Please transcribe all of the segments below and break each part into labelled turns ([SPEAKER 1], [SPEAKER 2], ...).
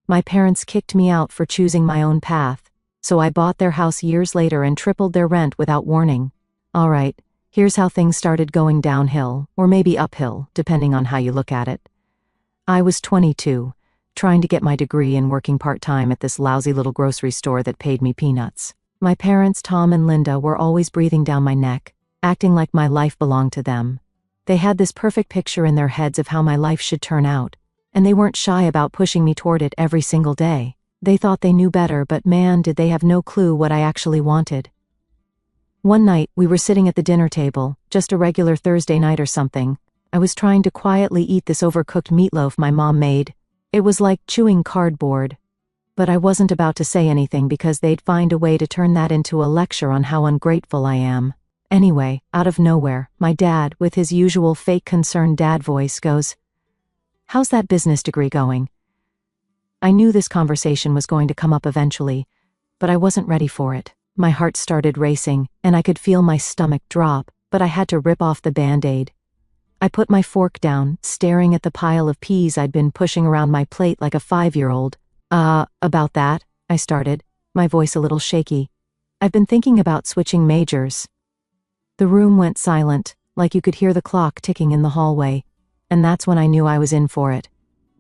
[SPEAKER 1] My parents kicked me out for choosing my own path, so I bought their house years later and tripled their rent without warning. Alright, here's how things started going downhill, or maybe uphill, depending on how you look at it. I was 22, trying to get my degree and working part-time at this lousy little grocery store that paid me peanuts. My parents, Tom and Linda, were always breathing down my neck, acting like my life belonged to them. They had this perfect picture in their heads of how my life should turn out, and they weren't shy about pushing me toward it every single day. They thought they knew better, but man, did they have no clue what I actually wanted. One night, we were sitting at the dinner table, just a regular Thursday night or something. I was trying to quietly eat this overcooked meatloaf my mom made. It was like chewing cardboard. But I wasn't about to say anything because they'd find a way to turn that into a lecture on how ungrateful I am. Anyway, out of nowhere, my dad, with his usual fake concerned dad voice, goes, "How's that business degree going?" I knew this conversation was going to come up eventually, but I wasn't ready for it. My heart started racing, and I could feel my stomach drop, but I had to rip off the Band-Aid. I put my fork down, staring at the pile of peas I'd been pushing around my plate like a 5-year-old. About that," I started, my voice a little shaky. "I've been thinking about switching majors." The room went silent, like you could hear the clock ticking in the hallway, and that's when I knew I was in for it.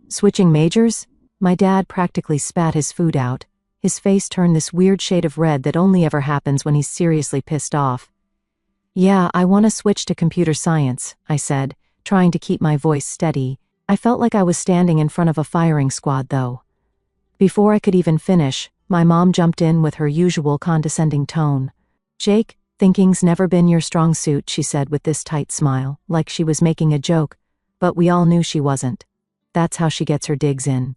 [SPEAKER 1] Switching majors? My dad practically spat his food out. His face turned this weird shade of red that only ever happens when he's seriously pissed off. "Yeah, I want to switch to computer science," I said, trying to keep my voice steady. I felt like I was standing in front of a firing squad, though. Before I could even finish, my mom jumped in with her usual condescending tone. "Jake, thinking's never been your strong suit," she said with this tight smile, like she was making a joke, but we all knew she wasn't. That's how she gets her digs in.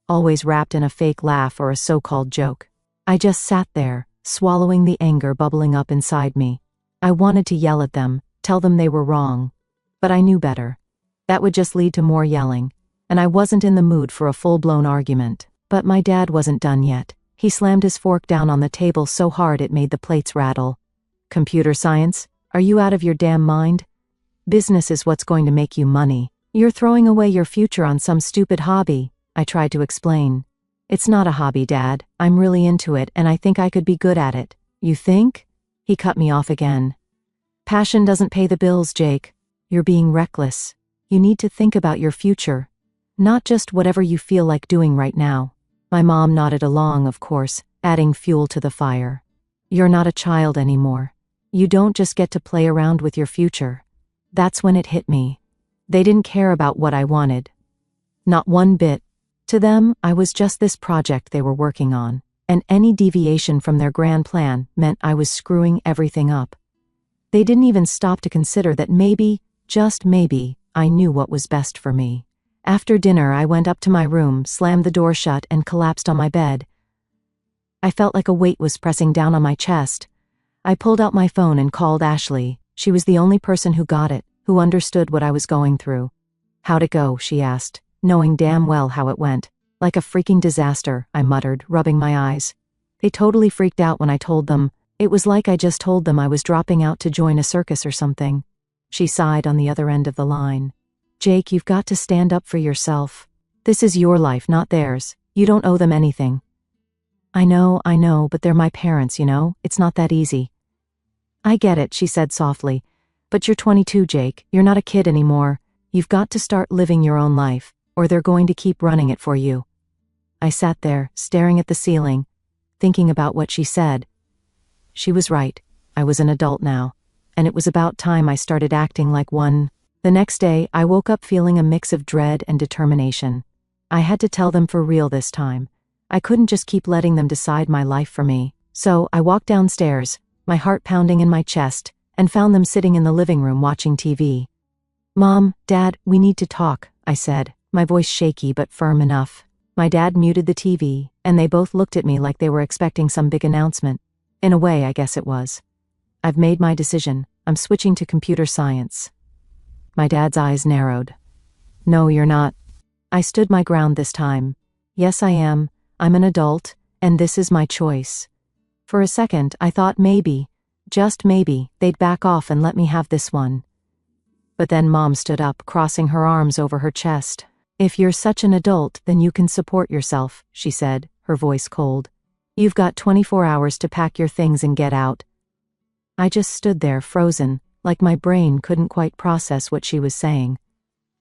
[SPEAKER 1] Always wrapped in a fake laugh or a so-called joke. I just sat there, swallowing the anger bubbling up inside me. I wanted to yell at them, tell them they were wrong. But I knew better. That would just lead to more yelling, and I wasn't in the mood for a full-blown argument. But my dad wasn't done yet. He slammed his fork down on the table so hard it made the plates rattle. "Computer science? Are you out of your damn mind? Business is what's going to make you money. You're throwing away your future on some stupid hobby," I tried to explain. "It's not a hobby, Dad. I'm really into it and I think I could be good at it." "You think?" He cut me off again. "Passion doesn't pay the bills, Jake. You're being reckless. You need to think about your future, not just whatever you feel like doing right now." My mom nodded along, of course, adding fuel to the fire. "You're not a child anymore. You don't just get to play around with your future." That's when it hit me. They didn't care about what I wanted. Not one bit. To them, I was just this project they were working on, and any deviation from their grand plan meant I was screwing everything up. They didn't even stop to consider that maybe, just maybe, I knew what was best for me. After dinner, I went up to my room, slammed the door shut, and collapsed on my bed. I felt like a weight was pressing down on my chest. I pulled out my phone and called Ashley. She was the only person who got it, who understood what I was going through. "How'd it go?" she asked, knowing damn well how it went. "Like a freaking disaster," I muttered, rubbing my eyes. They totally freaked out when I told them. It was like I just told them I was dropping out to join a circus or something. She sighed on the other end of the line. "Jake, you've got to stand up for yourself. This is your life, not theirs. You don't owe them anything." I know, but they're my parents, you know? It's not that easy." "I get it," she said softly. "But you're 22, Jake. You're not a kid anymore. You've got to start living your own life, or they're going to keep running it for you." I sat there, staring at the ceiling, thinking about what she said. She was right. I was an adult now, and it was about time I started acting like one. The next day, I woke up feeling a mix of dread and determination. I had to tell them for real this time. I couldn't just keep letting them decide my life for me. So I walked downstairs, my heart pounding in my chest, and found them sitting in the living room watching TV. "Mom, Dad, we need to talk," I said, my voice shaky but firm enough. My dad muted the TV, and they both looked at me like they were expecting some big announcement. In a way, I guess it was. "I've made my decision. I'm switching to computer science." My dad's eyes narrowed. "No, you're not." I stood my ground this time. "Yes, I am. I'm an adult, and this is my choice." For a second, I thought maybe, just maybe, they'd back off and let me have this one. But then Mom stood up, crossing her arms over her chest. "If you're such an adult, then you can support yourself," she said, her voice cold. "You've got 24 hours to pack your things and get out." I just stood there frozen, like my brain couldn't quite process what she was saying.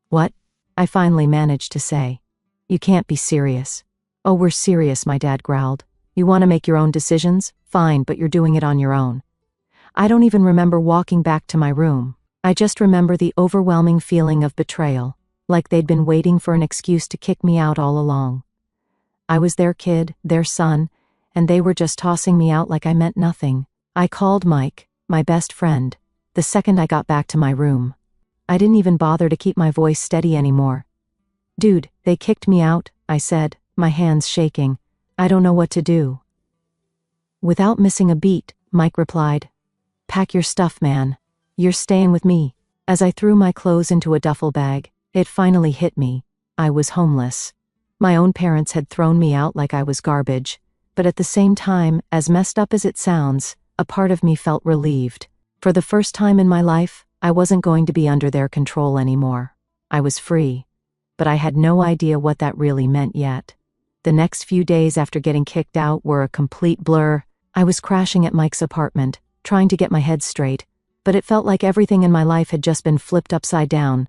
[SPEAKER 1] "What?" I finally managed to say. "You can't be serious." "Oh, we're serious," my dad growled. "You want to make your own decisions? Fine, but you're doing it on your own." I don't even remember walking back to my room. I just remember the overwhelming feeling of betrayal, like they'd been waiting for an excuse to kick me out all along. I was their kid, their son, and they were just tossing me out like I meant nothing. I called Mike, my best friend, the second I got back to my room. I didn't even bother to keep my voice steady anymore. "Dude, they kicked me out," I said, my hands shaking. "I don't know what to do." Without missing a beat, Mike replied, "Pack your stuff, man. You're staying with me." As I threw my clothes into a duffel bag, it finally hit me. I was homeless. My own parents had thrown me out like I was garbage, but at the same time, as messed up as it sounds, a part of me felt relieved. For the first time in my life, I wasn't going to be under their control anymore. I was free, but I had no idea what that really meant yet. The next few days after getting kicked out were a complete blur. I was crashing at Mike's apartment, trying to get my head straight, but it felt like everything in my life had just been flipped upside down.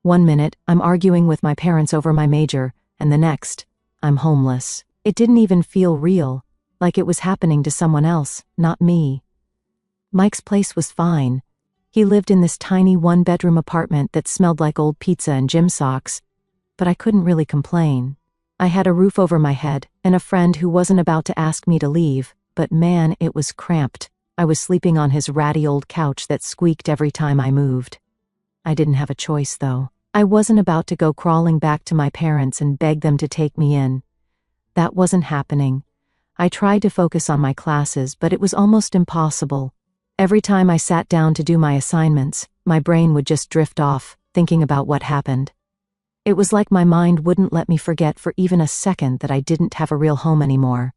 [SPEAKER 1] One minute, I'm arguing with my parents over my major, and the next, I'm homeless. It didn't even feel real, like it was happening to someone else, not me. Mike's place was fine. He lived in this tiny one-bedroom apartment that smelled like old pizza and gym socks, but I couldn't really complain. I had a roof over my head, and a friend who wasn't about to ask me to leave, but man, it was cramped. I was sleeping on his ratty old couch that squeaked every time I moved. I didn't have a choice, though. I wasn't about to go crawling back to my parents and beg them to take me in. That wasn't happening. I tried to focus on my classes, but it was almost impossible. Every time I sat down to do my assignments, my brain would just drift off, thinking about what happened. It was like my mind wouldn't let me forget for even a second that I didn't have a real home anymore.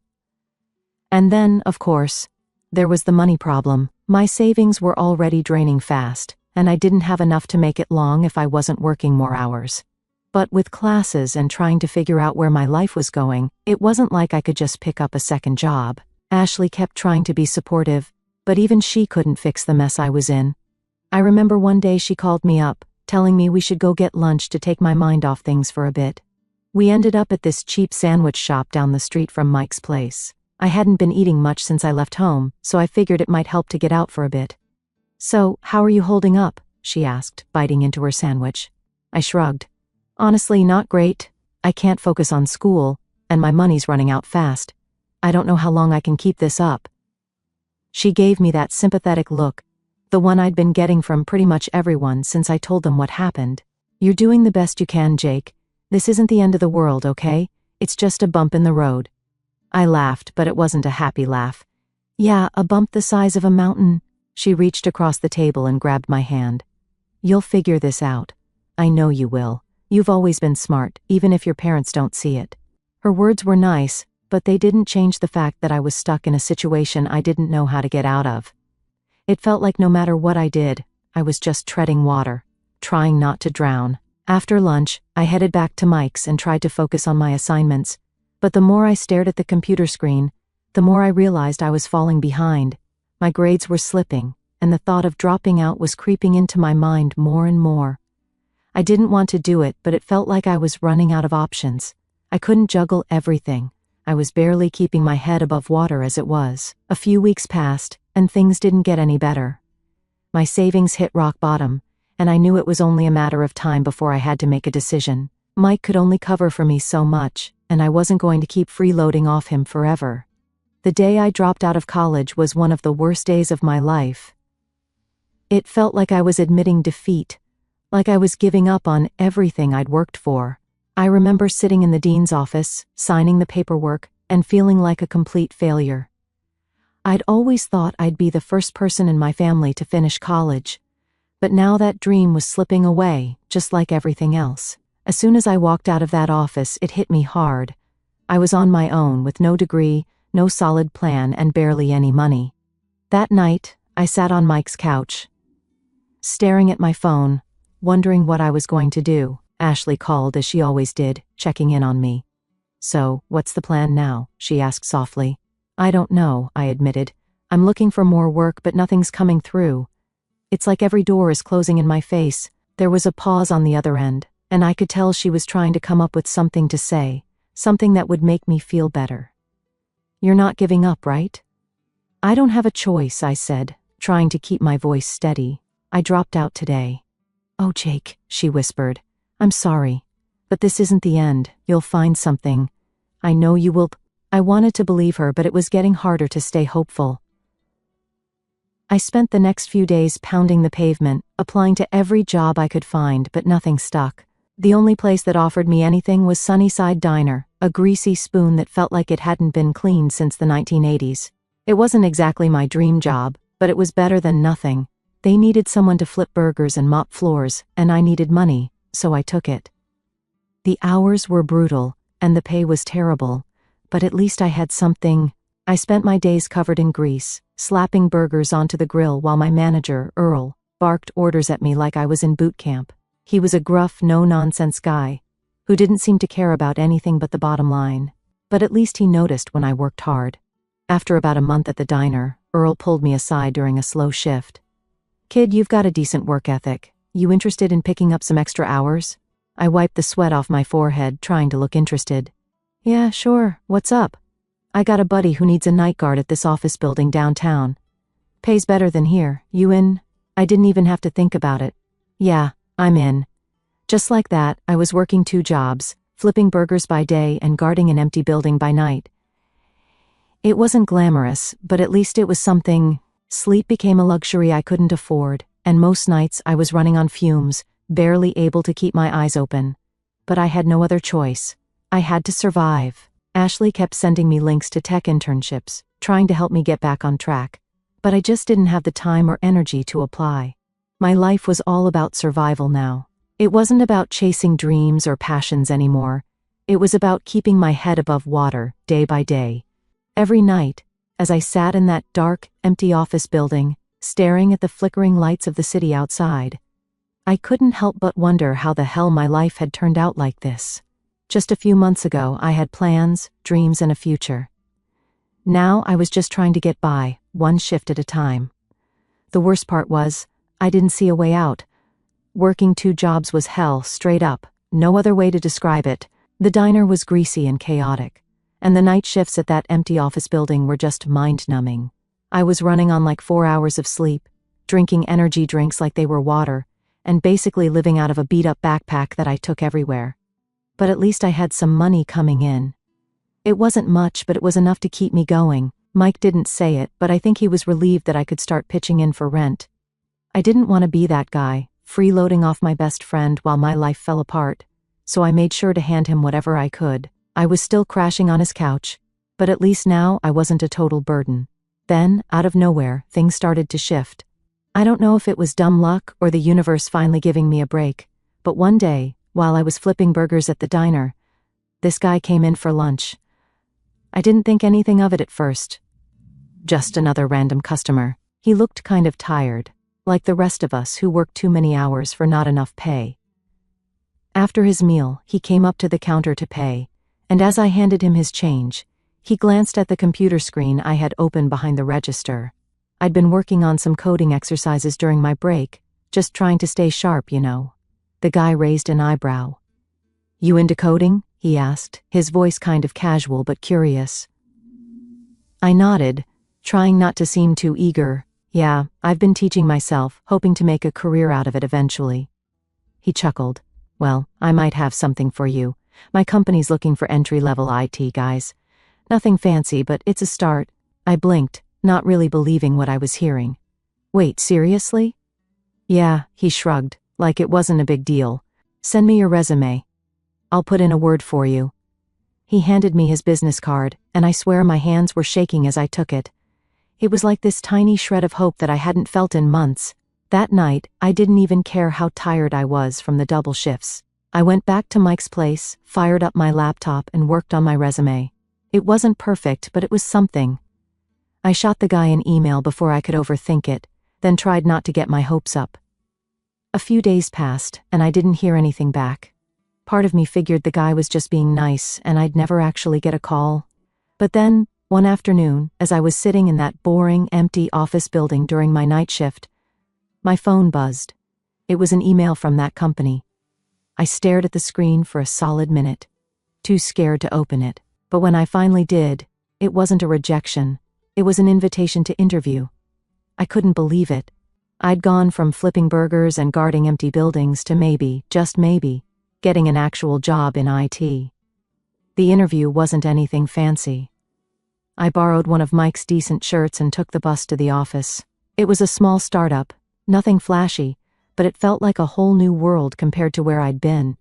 [SPEAKER 1] And then, of course, there was the money problem. My savings were already draining fast, and I didn't have enough to make it long if I wasn't working more hours. But with classes and trying to figure out where my life was going, it wasn't like I could just pick up a second job. Ashley kept trying to be supportive, but even she couldn't fix the mess I was in. I remember one day she called me up, telling me we should go get lunch to take my mind off things for a bit. We ended up at this cheap sandwich shop down the street from Mike's place. I hadn't been eating much since I left home, so I figured it might help to get out for a bit. "So, how are you holding up?" she asked, biting into her sandwich. I shrugged. "Honestly, not great. I can't focus on school, and my money's running out fast. I don't know how long I can keep this up." She gave me that sympathetic look, the one I'd been getting from pretty much everyone since I told them what happened. "You're doing the best you can, Jake. This isn't the end of the world, okay? It's just a bump in the road." I laughed, but it wasn't a happy laugh. "Yeah, a bump the size of a mountain." She reached across the table and grabbed my hand. "You'll figure this out. I know you will. You've always been smart, even if your parents don't see it." Her words were nice, but they didn't change the fact that I was stuck in a situation I didn't know how to get out of. It felt like no matter what I did, I was just treading water, trying not to drown. After lunch, I headed back to Mike's and tried to focus on my assignments. But the more I stared at the computer screen, the more I realized I was falling behind. My grades were slipping, and the thought of dropping out was creeping into my mind more and more. I didn't want to do it, but it felt like I was running out of options. I couldn't juggle everything. I was barely keeping my head above water as it was. A few weeks passed, and things didn't get any better. My savings hit rock bottom, and I knew it was only a matter of time before I had to make a decision. Mike could only cover for me so much, and I wasn't going to keep freeloading off him forever. The day I dropped out of college was one of the worst days of my life. It felt like I was admitting defeat, like I was giving up on everything I'd worked for. I remember sitting in the dean's office, signing the paperwork, and feeling like a complete failure. I'd always thought I'd be the first person in my family to finish college, but now that dream was slipping away, just like everything else. As soon as I walked out of that office, it hit me hard. I was on my own with no degree, no solid plan, and barely any money. That night, I sat on Mike's couch, staring at my phone, wondering what I was going to do. Ashley called as she always did, checking in on me. So, what's the plan now? She asked softly. I don't know, I admitted. I'm looking for more work, but nothing's coming through. It's like every door is closing in my face. There was a pause on the other end, and I could tell she was trying to come up with something to say, something that would make me feel better. You're not giving up, right? I don't have a choice, I said, trying to keep my voice steady. I dropped out today. Oh, Jake, she whispered. I'm sorry, but this isn't the end. You'll find something. I know you will. I wanted to believe her, but it was getting harder to stay hopeful. I spent the next few days pounding the pavement, applying to every job I could find, but nothing stuck. The only place that offered me anything was Sunnyside Diner, a greasy spoon that felt like it hadn't been cleaned since the 1980s. It wasn't exactly my dream job, but it was better than nothing. They needed someone to flip burgers and mop floors, and I needed money, so I took it. The hours were brutal, and the pay was terrible, but at least I had something. I spent my days covered in grease, slapping burgers onto the grill while my manager, Earl, barked orders at me like I was in boot camp. He was a gruff, no-nonsense guy who didn't seem to care about anything but the bottom line. But at least he noticed when I worked hard. After about a month at the diner, Earl pulled me aside during a slow shift. Kid, you've got a decent work ethic. You interested in picking up some extra hours? I wiped the sweat off my forehead, trying to look interested. Yeah, sure. What's up? I got a buddy who needs a night guard at this office building downtown. Pays better than here. You in? I didn't even have to think about it. Yeah, I'm in. Just like that, I was working 2 jobs, flipping burgers by day and guarding an empty building by night. It wasn't glamorous, but at least it was something. Sleep became a luxury I couldn't afford, and most nights I was running on fumes, barely able to keep my eyes open. But I had no other choice. I had to survive. Ashley kept sending me links to tech internships, trying to help me get back on track. But I just didn't have the time or energy to apply. My life was all about survival now. It wasn't about chasing dreams or passions anymore. It was about keeping my head above water, day by day. Every night, as I sat in that dark, empty office building, staring at the flickering lights of the city outside, I couldn't help but wonder how the hell my life had turned out like this. Just a few months ago, I had plans, dreams, and a future. Now I was just trying to get by, one shift at a time. The worst part was, I didn't see a way out. Working 2 jobs was hell, straight up, no other way to describe it. The diner was greasy and chaotic, and the night shifts at that empty office building were just mind-numbing. I was running on like 4 hours of sleep, drinking energy drinks like they were water, and basically living out of a beat-up backpack that I took everywhere. But at least I had some money coming in. It wasn't much, but it was enough to keep me going. Mike didn't say it, but I think he was relieved that I could start pitching in for rent. I didn't want to be that guy, freeloading off my best friend while my life fell apart, so I made sure to hand him whatever I could. I was still crashing on his couch, but at least now I wasn't a total burden. Then, out of nowhere, things started to shift. I don't know if it was dumb luck or the universe finally giving me a break, but one day, while I was flipping burgers at the diner, this guy came in for lunch. I didn't think anything of it at first. Just another random customer. He looked kind of tired, like the rest of us who worked too many hours for not enough pay. After his meal, he came up to the counter to pay, and as I handed him his change, he glanced at the computer screen I had open behind the register. I'd been working on some coding exercises during my break, just trying to stay sharp, you know. The guy raised an eyebrow. You into coding? He asked, his voice kind of casual but curious. I nodded, trying not to seem too eager. Yeah, I've been teaching myself, hoping to make a career out of it eventually. He chuckled. Well, I might have something for you. My company's looking for entry-level IT guys. Nothing fancy, but it's a start. I blinked, not really believing what I was hearing. Wait, seriously? Yeah, he shrugged, like it wasn't a big deal. Send me your resume. I'll put in a word for you. He handed me his business card, and I swear my hands were shaking as I took it. It was like this tiny shred of hope that I hadn't felt in months. That night, I didn't even care how tired I was from the double shifts. I went back to Mike's place, fired up my laptop, and worked on my resume. It wasn't perfect, but it was something. I shot the guy an email before I could overthink it, then tried not to get my hopes up. A few days passed, and I didn't hear anything back. Part of me figured the guy was just being nice and I'd never actually get a call. But then, one afternoon, as I was sitting in that boring, empty office building during my night shift, my phone buzzed. It was an email from that company. I stared at the screen for a solid minute, too scared to open it. But when I finally did, it wasn't a rejection. It was an invitation to interview. I couldn't believe it. I'd gone from flipping burgers and guarding empty buildings to maybe, just maybe, getting an actual job in IT. The interview wasn't anything fancy. I borrowed one of Mike's decent shirts and took the bus to the office. It was a small startup, nothing flashy, but it felt like a whole new world compared to where I'd been.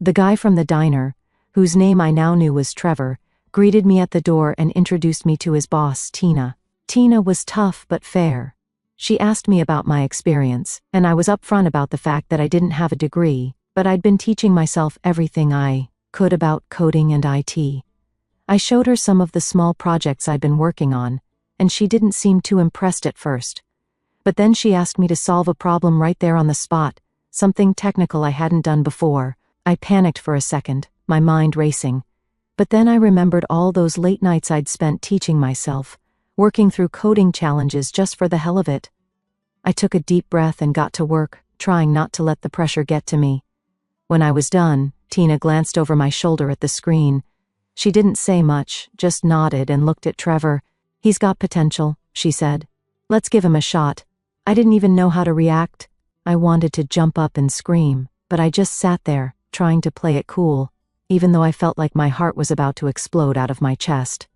[SPEAKER 1] The guy from the diner, whose name I now knew was Trevor, greeted me at the door and introduced me to his boss, Tina. Tina was tough but fair. She asked me about my experience, and I was upfront about the fact that I didn't have a degree, but I'd been teaching myself everything I could about coding and IT. I showed her some of the small projects I'd been working on, and she didn't seem too impressed at first. But then she asked me to solve a problem right there on the spot, something technical I hadn't done before. I panicked for a second, my mind racing. But then I remembered all those late nights I'd spent teaching myself, working through coding challenges just for the hell of it. I took a deep breath and got to work, trying not to let the pressure get to me. When I was done, Tina glanced over my shoulder at the screen. She didn't say much, just nodded and looked at Trevor. "He's got potential," she said. "Let's give him a shot." I didn't even know how to react. I wanted to jump up and scream, but I just sat there, trying to play it cool, even though I felt like my heart was about to explode out of my chest.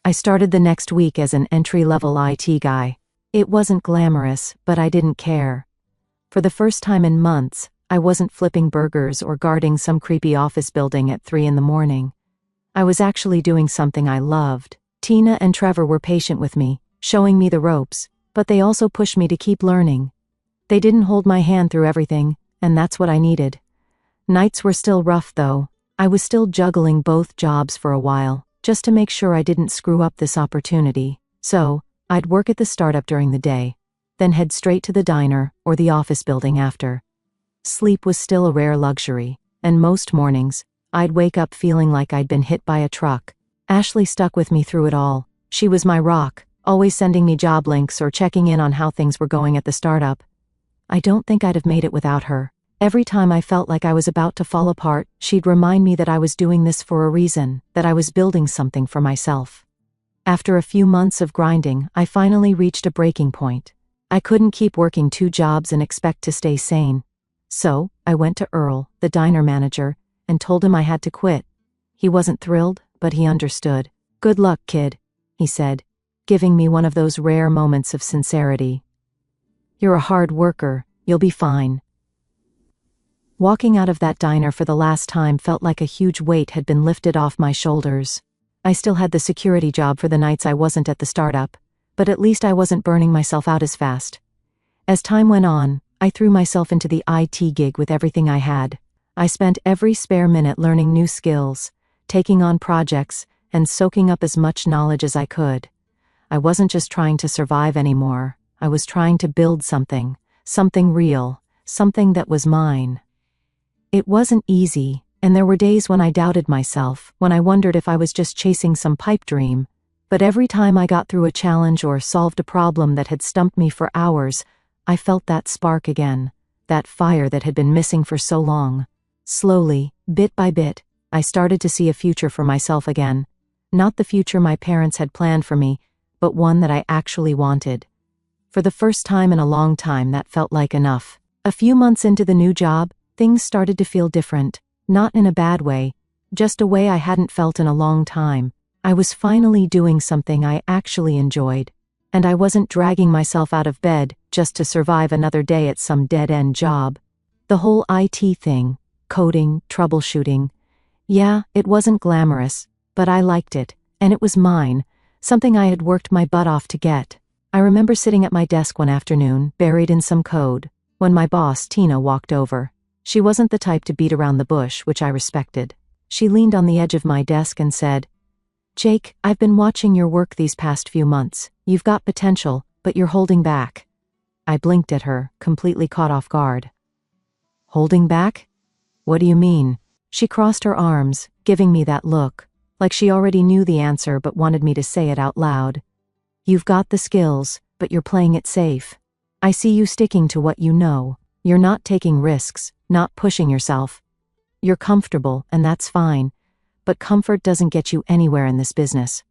[SPEAKER 1] I started the next week as an entry-level IT guy. It wasn't glamorous, but I didn't care. For the first time in months, I wasn't flipping burgers or guarding some creepy office building at 3 in the morning. I was actually doing something I loved. Tina and Trevor were patient with me, showing me the ropes, but they also pushed me to keep learning. They didn't hold my hand through everything, and that's what I needed. Nights were still rough, though. I was still juggling both jobs for a while, just to make sure I didn't screw up this opportunity. So, I'd work at the startup during the day, then head straight to the diner or the office building after. Sleep was still a rare luxury, and most mornings, I'd wake up feeling like I'd been hit by a truck. Ashley stuck with me through it all. She was my rock, always sending me job links or checking in on how things were going at the startup. I don't think I'd have made it without her. Every time I felt like I was about to fall apart, she'd remind me that I was doing this for a reason, that I was building something for myself. After a few months of grinding, I finally reached a breaking point. I couldn't keep working 2 jobs and expect to stay sane. So, I went to Earl, the diner manager, and told him I had to quit. He wasn't thrilled, but he understood. "Good luck, kid," he said, giving me one of those rare moments of sincerity. "You're a hard worker, you'll be fine." Walking out of that diner for the last time felt like a huge weight had been lifted off my shoulders. I still had the security job for the nights I wasn't at the startup, but at least I wasn't burning myself out as fast. As time went on, I threw myself into the IT gig with everything I had. I spent every spare minute learning new skills, taking on projects, and soaking up as much knowledge as I could. I wasn't just trying to survive anymore. I was trying to build something real, something that was mine. It wasn't easy, and there were days when I doubted myself, when I wondered if I was just chasing some pipe dream. But every time I got through a challenge or solved a problem that had stumped me for hours, I felt that spark again, that fire that had been missing for so long. Slowly, bit by bit, I started to see a future for myself again. Not the future my parents had planned for me, but one that I actually wanted. For the first time in a long time, that felt like enough. A few months into the new job, things started to feel different. Not in a bad way, just a way I hadn't felt in a long time. I was finally doing something I actually enjoyed, and I wasn't dragging myself out of bed just to survive another day at some dead-end job. The whole IT thing, coding, troubleshooting, yeah, it wasn't glamorous, but I liked it, and it was mine, something I had worked my butt off to get. I remember sitting at my desk one afternoon, buried in some code, when my boss, Tina, walked over. She wasn't the type to beat around the bush, which I respected. She leaned on the edge of my desk and said, "Jake, I've been watching your work these past few months. You've got potential, but you're holding back." I blinked at her, completely caught off guard. Holding back? What do you mean? She crossed her arms, giving me that look, like she already knew the answer but wanted me to say it out loud. You've got the skills, but you're playing it safe. I see you sticking to what you know. You're not taking risks, not pushing yourself. You're comfortable, and that's fine, but comfort doesn't get you anywhere in this business.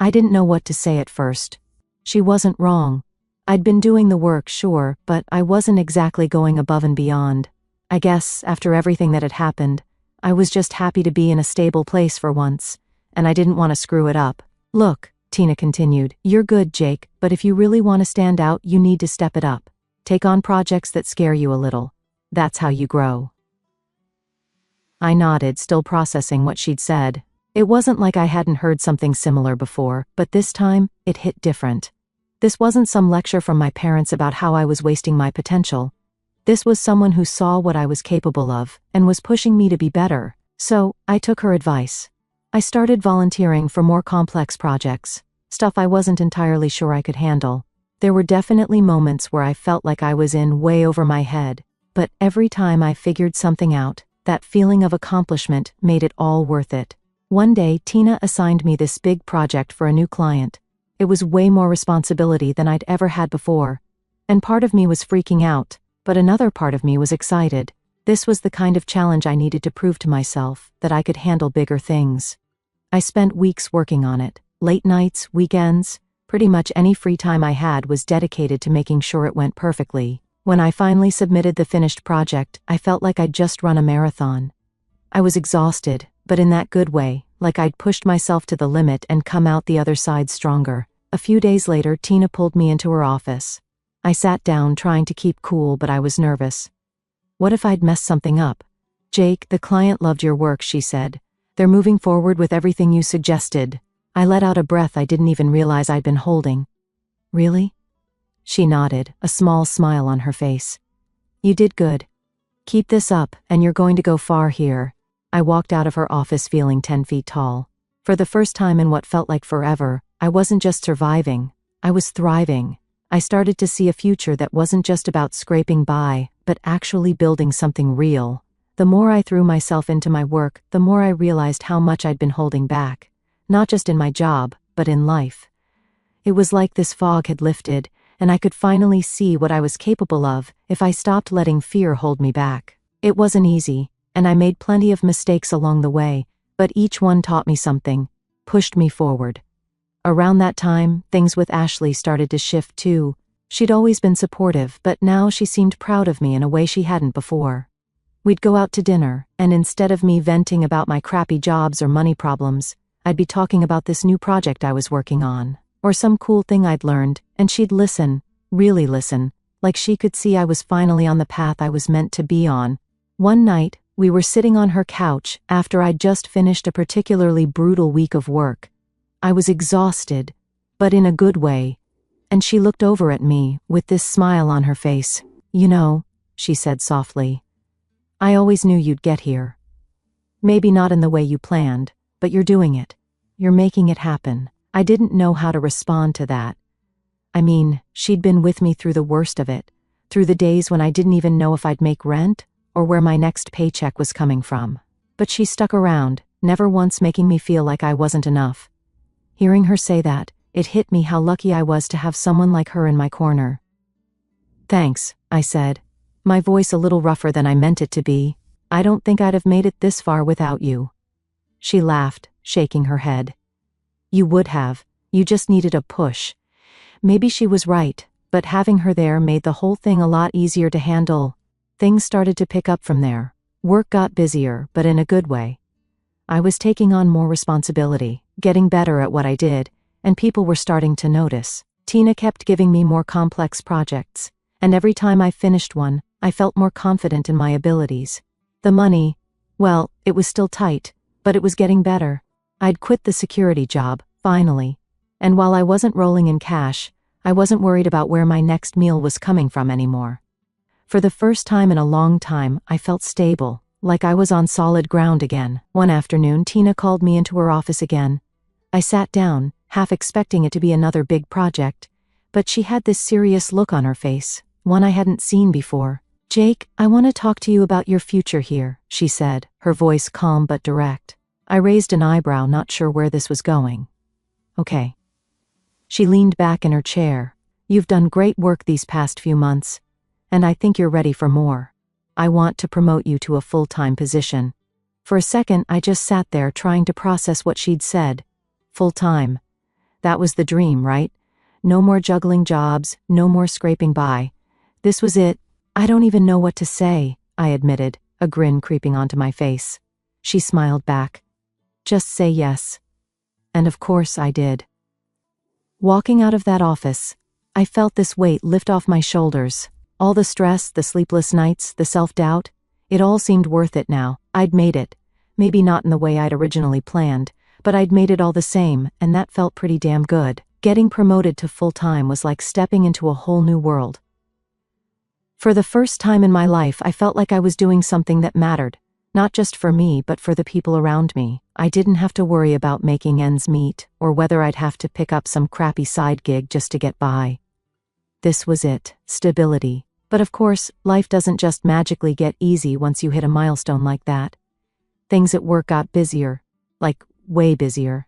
[SPEAKER 1] I didn't know what to say at first. She wasn't wrong. I'd been doing the work, sure, but I wasn't exactly going above and beyond. I guess, after everything that had happened, I was just happy to be in a stable place for once, and I didn't want to screw it up. Look, Tina continued, you're good, Jake, but if you really want to stand out, you need to step it up. Take on projects that scare you a little. That's how you grow. I nodded, still processing what she'd said. It wasn't like I hadn't heard something similar before, but this time, it hit different. This wasn't some lecture from my parents about how I was wasting my potential. This was someone who saw what I was capable of, and was pushing me to be better. So, I took her advice. I started volunteering for more complex projects, stuff I wasn't entirely sure I could handle. There were definitely moments where I felt like I was in way over my head, but every time I figured something out, that feeling of accomplishment made it all worth it. One day, Tina assigned me this big project for a new client. It was way more responsibility than I'd ever had before, and part of me was freaking out, but another part of me was excited. This was the kind of challenge I needed to prove to myself that I could handle bigger things. I spent weeks working on it, late nights, weekends, pretty much any free time I had was dedicated to making sure it went perfectly. When I finally submitted the finished project, I felt like I'd just run a marathon. I was exhausted, but in that good way, like I'd pushed myself to the limit and come out the other side stronger. A few days later, Tina pulled me into her office. I sat down, trying to keep cool, but I was nervous. What if I'd messed something up? Jake, the client loved your work, she said. They're moving forward with everything you suggested. I let out a breath I didn't even realize I'd been holding. Really? She nodded, a small smile on her face. You did good. Keep this up, and you're going to go far here. I walked out of her office feeling 10 feet tall. For the first time in what felt like forever, I wasn't just surviving, I was thriving. I started to see a future that wasn't just about scraping by, but actually building something real. The more I threw myself into my work, the more I realized how much I'd been holding back. Not just in my job, but in life. It was like this fog had lifted, and I could finally see what I was capable of if I stopped letting fear hold me back. It wasn't easy, and I made plenty of mistakes along the way, but each one taught me something, pushed me forward. Around that time, things with Ashley started to shift too. She'd always been supportive, but now she seemed proud of me in a way she hadn't before. We'd go out to dinner, and instead of me venting about my crappy jobs or money problems, I'd be talking about this new project I was working on, or some cool thing I'd learned, and she'd listen, really listen, like she could see I was finally on the path I was meant to be on. One night, we were sitting on her couch after I'd just finished a particularly brutal week of work. I was exhausted, but in a good way, and she looked over at me with this smile on her face. You know, she said softly, I always knew you'd get here. Maybe not in the way you planned, but you're doing it. You're making it happen. I didn't know how to respond to that. I mean, she'd been with me through the worst of it, through the days when I didn't even know if I'd make rent or where my next paycheck was coming from. But she stuck around, never once making me feel like I wasn't enough. Hearing her say that, it hit me how lucky I was to have someone like her in my corner. Thanks, I said, my voice a little rougher than I meant it to be. I don't think I'd have made it this far without you. She laughed, shaking her head. You would have. You just needed a push. Maybe she was right, but having her there made the whole thing a lot easier to handle. Things started to pick up from there. Work got busier, but in a good way. I was taking on more responsibility, getting better at what I did, and people were starting to notice. Tina kept giving me more complex projects, and every time I finished one, I felt more confident in my abilities. The money, well, it was still tight, but it was getting better. I'd quit the security job, finally. And while I wasn't rolling in cash, I wasn't worried about where my next meal was coming from anymore. For the first time in a long time, I felt stable, like I was on solid ground again. One afternoon, Tina called me into her office again. I sat down, half expecting it to be another big project, but she had this serious look on her face, one I hadn't seen before. "Jake, I want to talk to you about your future here," she said, her voice calm but direct. I raised an eyebrow, not sure where this was going. "Okay." She leaned back in her chair. "You've done great work these past few months, and I think you're ready for more. I want to promote you to a full-time position." For a second, I just sat there trying to process what she'd said. Full-time. That was the dream, right? No more juggling jobs, no more scraping by. This was it. "I don't even know what to say," I admitted, a grin creeping onto my face. She smiled back. "Just say yes." And of course I did. Walking out of that office, I felt this weight lift off my shoulders. All the stress, the sleepless nights, the self-doubt, it all seemed worth it now. I'd made it. Maybe not in the way I'd originally planned, but I'd made it all the same, and that felt pretty damn good. Getting promoted to full-time was like stepping into a whole new world. For the first time in my life, I felt like I was doing something that mattered, not just for me but for the people around me. I didn't have to worry about making ends meet, or whether I'd have to pick up some crappy side gig just to get by. This was it, stability. But of course, life doesn't just magically get easy once you hit a milestone like that. Things at work got busier, like way busier.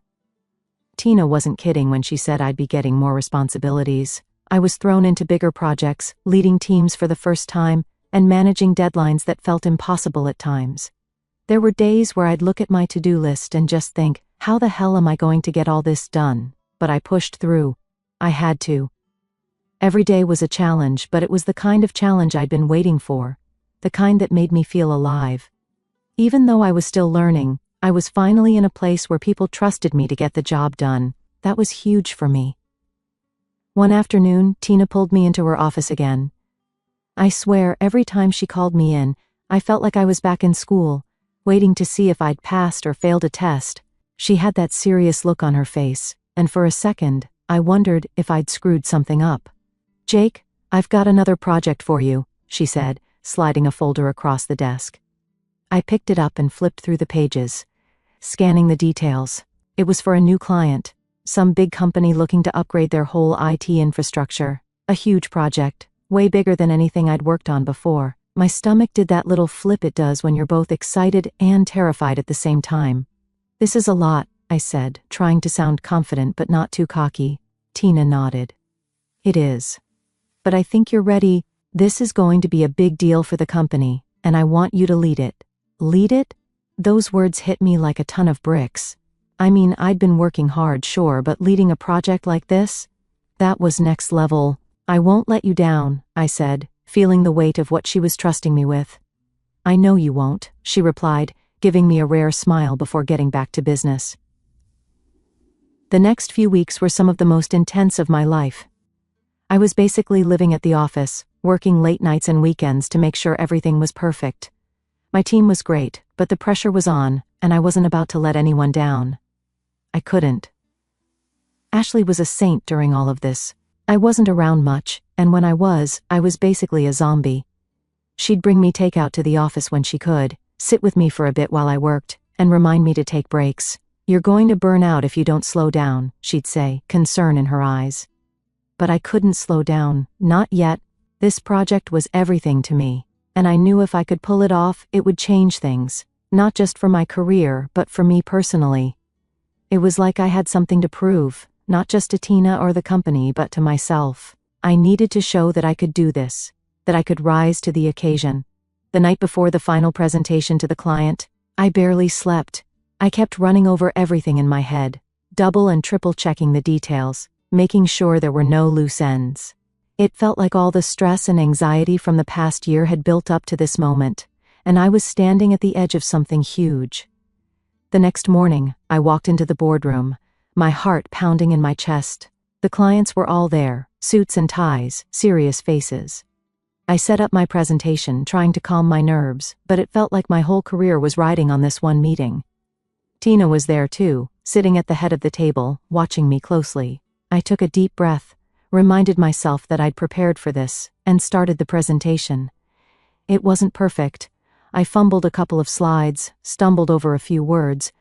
[SPEAKER 1] Tina wasn't kidding when she said I'd be getting more responsibilities. I was thrown into bigger projects, leading teams for the first time, and managing deadlines that felt impossible at times. There were days where I'd look at my to-do list and just think, how the hell am I going to get all this done? But I pushed through. I had to. Every day was a challenge, but it was the kind of challenge I'd been waiting for, the kind that made me feel alive. Even though I was still learning, I was finally in a place where people trusted me to get the job done. That was huge for me. One afternoon, Tina pulled me into her office again. I swear, every time she called me in, I felt like I was back in school, waiting to see if I'd passed or failed a test. She had that serious look on her face, and for a second, I wondered if I'd screwed something up. "Jake, I've got another project for you," she said, sliding a folder across the desk. I picked it up and flipped through the pages, scanning the details. It was for a new client, some big company looking to upgrade their whole IT infrastructure. A huge project, way bigger than anything I'd worked on before. My stomach did that little flip it does when you're both excited and terrified at the same time. "This is a lot," I said, trying to sound confident but not too cocky. Tina nodded. "It is. But I think you're ready. This is going to be a big deal for the company, and I want you to lead it." Lead it? Those words hit me like a ton of bricks. I mean, I'd been working hard, sure, but leading a project like this? That was next level. "I won't let you down," I said, feeling the weight of what she was trusting me with. "I know you won't," she replied, giving me a rare smile before getting back to business. The next few weeks were some of the most intense of my life. I was basically living at the office, working late nights and weekends to make sure everything was perfect. My team was great, but the pressure was on, and I wasn't about to let anyone down. I couldn't. Ashley was a saint during all of this. I wasn't around much, and when I was basically a zombie. She'd bring me takeout to the office when she could, sit with me for a bit while I worked, and remind me to take breaks. "You're going to burn out if you don't slow down," she'd say, concern in her eyes. But I couldn't slow down, not yet. This project was everything to me, and I knew if I could pull it off, it would change things, not just for my career, but for me personally. It was like I had something to prove, not just to Tina or the company, but to myself. I needed to show that I could do this, that I could rise to the occasion. The night before the final presentation to the client, I barely slept. I kept running over everything in my head, double and triple checking the details, making sure there were no loose ends. It felt like all the stress and anxiety from the past year had built up to this moment, and I was standing at the edge of something huge. The next morning, I walked into the boardroom, my heart pounding in my chest. The clients were all there, suits and ties, serious faces. I set up my presentation, trying to calm my nerves, but it felt like my whole career was riding on this one meeting. Tina was there too, sitting at the head of the table, watching me closely. I took a deep breath, reminded myself that I'd prepared for this, and started the presentation. It wasn't perfect. I fumbled a couple of slides, stumbled over a few words,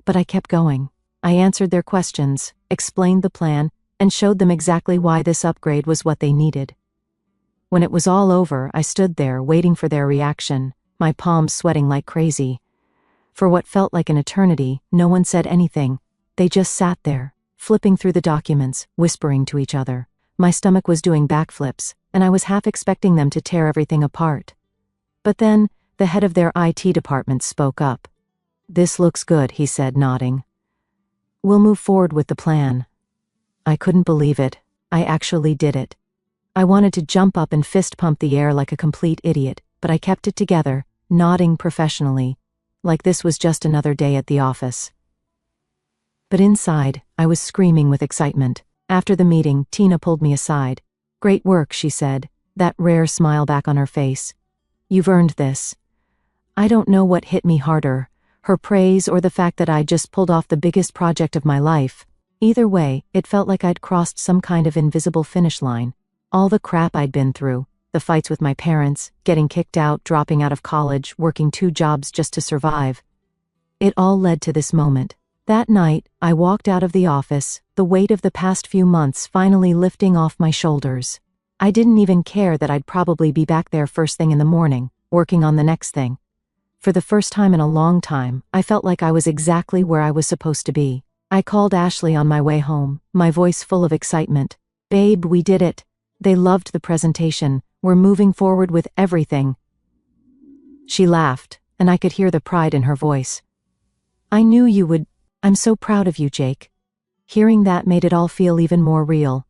[SPEAKER 1] but I kept going. I answered their questions, explained the plan, and showed them exactly why this upgrade was what they needed. When it was all over, I stood there waiting for their reaction, my palms sweating like crazy. For what felt like an eternity, no one said anything. They just sat there, flipping through the documents, whispering to each other. My stomach was doing backflips, and I was half expecting them to tear everything apart. But then, the head of their IT department spoke up. "This looks good," he said, nodding. "We'll move forward with the plan." I couldn't believe it. I actually did it. I wanted to jump up and fist pump the air like a complete idiot, but I kept it together, nodding professionally, like this was just another day at the office. But inside, I was screaming with excitement. After the meeting, Tina pulled me aside. "Great work," she said, that rare smile back on her face. "You've earned this." I don't know what hit me harder, her praise or the fact that I'd just pulled off the biggest project of my life. Either way, it felt like I'd crossed some kind of invisible finish line. All the crap I'd been through, the fights with my parents, getting kicked out, dropping out of college, working 2 jobs just to survive. It all led to this moment. That night, I walked out of the office, the weight of the past few months finally lifting off my shoulders. I didn't even care that I'd probably be back there first thing in the morning, working on the next thing. For the first time in a long time, I felt like I was exactly where I was supposed to be. I called Ashley on my way home, my voice full of excitement. "Babe, we did it. They loved the presentation. We're moving forward with everything." She laughed, and I could hear the pride in her voice. "I knew you would. I'm so proud of you, Jake." Hearing that made it all feel even more real.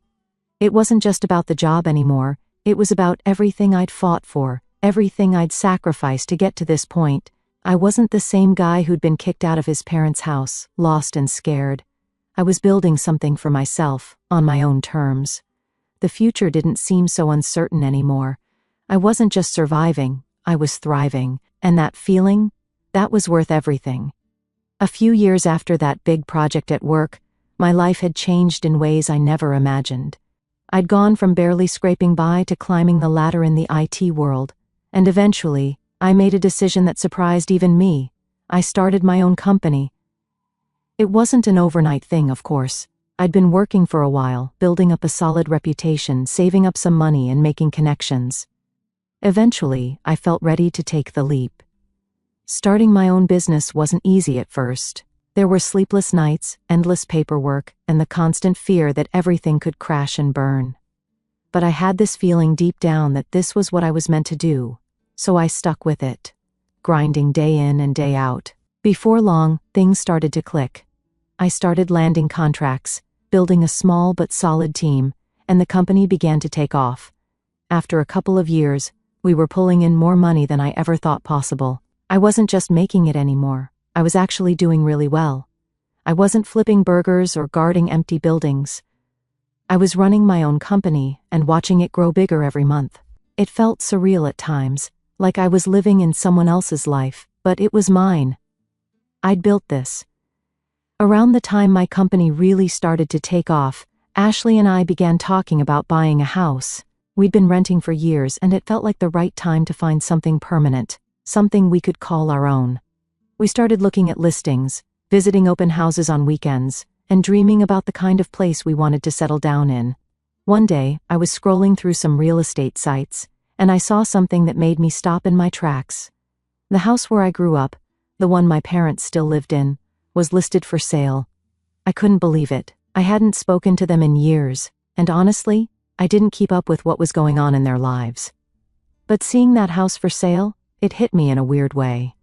[SPEAKER 1] It wasn't just about the job anymore, it was about everything I'd fought for, everything I'd sacrificed to get to this point. I wasn't the same guy who'd been kicked out of his parents' house, lost and scared. I was building something for myself, on my own terms. The future didn't seem so uncertain anymore. I wasn't just surviving, I was thriving, and that feeling, that was worth everything. A few years after that big project at work, my life had changed in ways I never imagined. I'd gone from barely scraping by to climbing the ladder in the IT world, and eventually, I made a decision that surprised even me. I started my own company. It wasn't an overnight thing, of course. I'd been working for a while, building up a solid reputation, saving up some money and making connections. Eventually, I felt ready to take the leap. Starting my own business wasn't easy at first. There were sleepless nights, endless paperwork, and the constant fear that everything could crash and burn. But I had this feeling deep down that this was what I was meant to do, so I stuck with it, grinding day in and day out. Before long, things started to click. I started landing contracts, building a small but solid team, and the company began to take off. After a couple of years, we were pulling in more money than I ever thought possible. I wasn't just making it anymore. I was actually doing really well. I wasn't flipping burgers or guarding empty buildings. I was running my own company and watching it grow bigger every month. It felt surreal at times, like I was living in someone else's life, but it was mine. I'd built this. Around the time my company really started to take off, Ashley and I began talking about buying a house. We'd been renting for years, and it felt like the right time to find something permanent, something we could call our own. We started looking at listings, visiting open houses on weekends, and dreaming about the kind of place we wanted to settle down in. One day, I was scrolling through some real estate sites, and I saw something that made me stop in my tracks. The house where I grew up, the one my parents still lived in, was listed for sale. I couldn't believe it. I hadn't spoken to them in years, and honestly, I didn't keep up with what was going on in their lives. But seeing that house for sale, it hit me in a weird way.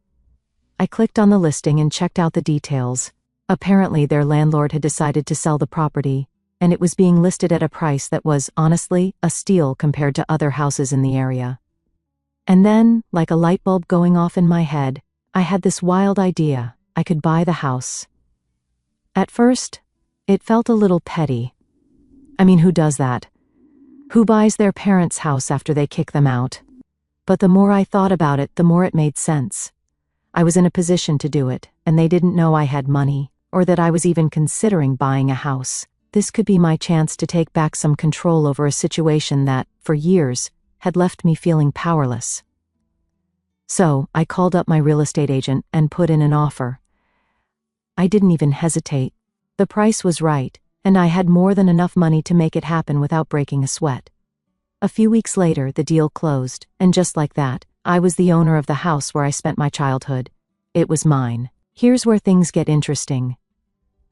[SPEAKER 1] I clicked on the listing and checked out the details. Apparently, their landlord had decided to sell the property, and it was being listed at a price that was, honestly, a steal compared to other houses in the area. And then, like a light bulb going off in my head, I had this wild idea. I could buy the house. At first, it felt a little petty. I mean, who does that? Who buys their parents' house after they kick them out? But the more I thought about it, the more it made sense. I was in a position to do it, and they didn't know I had money, or that I was even considering buying a house. This could be my chance to take back some control over a situation that, for years, had left me feeling powerless. So, I called up my real estate agent and put in an offer. I didn't even hesitate. The price was right, and I had more than enough money to make it happen without breaking a sweat. A few weeks later, the deal closed, and just like that, I was the owner of the house where I spent my childhood. It was mine. Here's where things get interesting.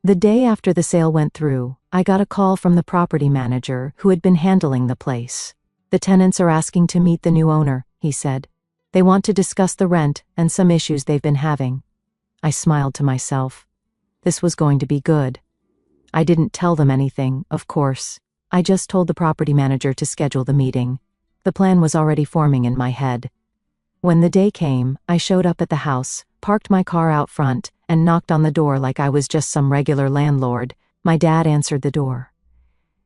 [SPEAKER 1] The day after the sale went through, I got a call from the property manager who had been handling the place. "The tenants are asking to meet the new owner," he said. "They want to discuss the rent and some issues they've been having." I smiled to myself. This was going to be good. I didn't tell them anything, of course. I just told the property manager to schedule the meeting. The plan was already forming in my head. When the day came, I showed up at the house, parked my car out front, and knocked on the door like I was just some regular landlord. My dad answered the door.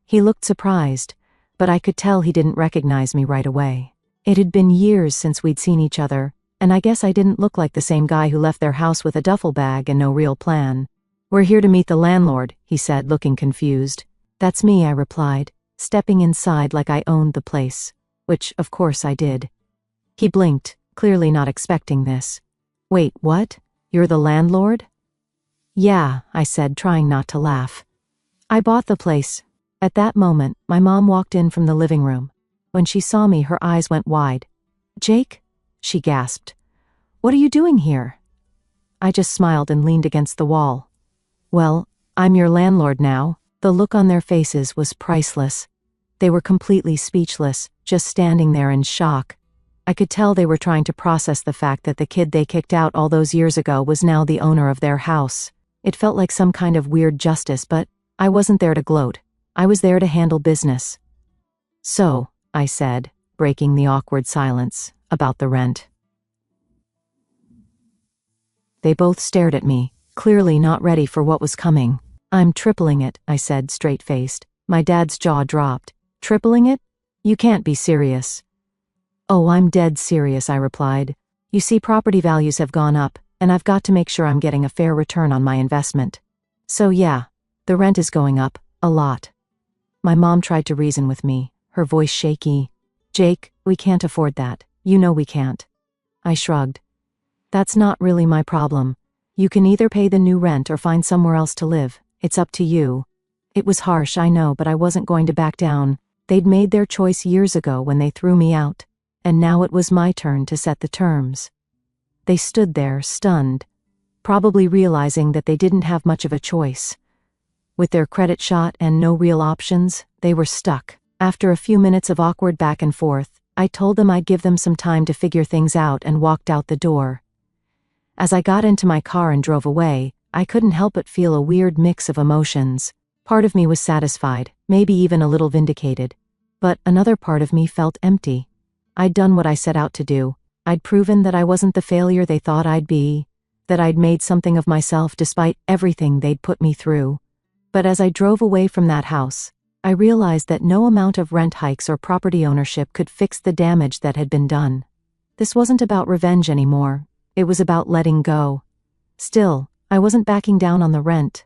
[SPEAKER 1] He looked surprised, but I could tell he didn't recognize me right away. It had been years since we'd seen each other, and I guess I didn't look like the same guy who left their house with a duffel bag and no real plan. "We're here to meet the landlord," he said, looking confused. "That's me," I replied, stepping inside like I owned the place, which, of course, I did. He blinked, clearly not expecting this. "Wait, what? You're the landlord?" "Yeah," I said, trying not to laugh. "I bought the place." At that moment, my mom walked in from the living room. When she saw me, her eyes went wide. "Jake?" she gasped. "What are you doing here?" I just smiled and leaned against the wall. "Well, I'm your landlord now." The look on their faces was priceless. They were completely speechless, just standing there in shock. I could tell they were trying to process the fact that the kid they kicked out all those years ago was now the owner of their house. It felt like some kind of weird justice, but I wasn't there to gloat. I was there to handle business. "So," I said, breaking the awkward silence, "about the rent." They both stared at me, clearly not ready for what was coming. "I'm tripling it," I said, straight-faced. My dad's jaw dropped. "Tripling it? You can't be serious." "Oh, I'm dead serious," I replied. "You see, property values have gone up, and I've got to make sure I'm getting a fair return on my investment. So yeah, the rent is going up, a lot." My mom tried to reason with me, her voice shaky. "Jake, we can't afford that. You know we can't." I shrugged. "That's not really my problem. You can either pay the new rent or find somewhere else to live. It's up to you." It was harsh, I know, but I wasn't going to back down. They'd made their choice years ago when they threw me out, and now it was my turn to set the terms. They stood there, stunned, probably realizing that they didn't have much of a choice. With their credit shot and no real options, they were stuck. After a few minutes of awkward back and forth, I told them I'd give them some time to figure things out and walked out the door. As I got into my car and drove away, I couldn't help but feel a weird mix of emotions. Part of me was satisfied, maybe even a little vindicated. But another part of me felt empty. I'd done what I set out to do. I'd proven that I wasn't the failure they thought I'd be, that I'd made something of myself despite everything they'd put me through. But as I drove away from that house, I realized that no amount of rent hikes or property ownership could fix the damage that had been done. This wasn't about revenge anymore. It was about letting go. Still, I wasn't backing down on the rent.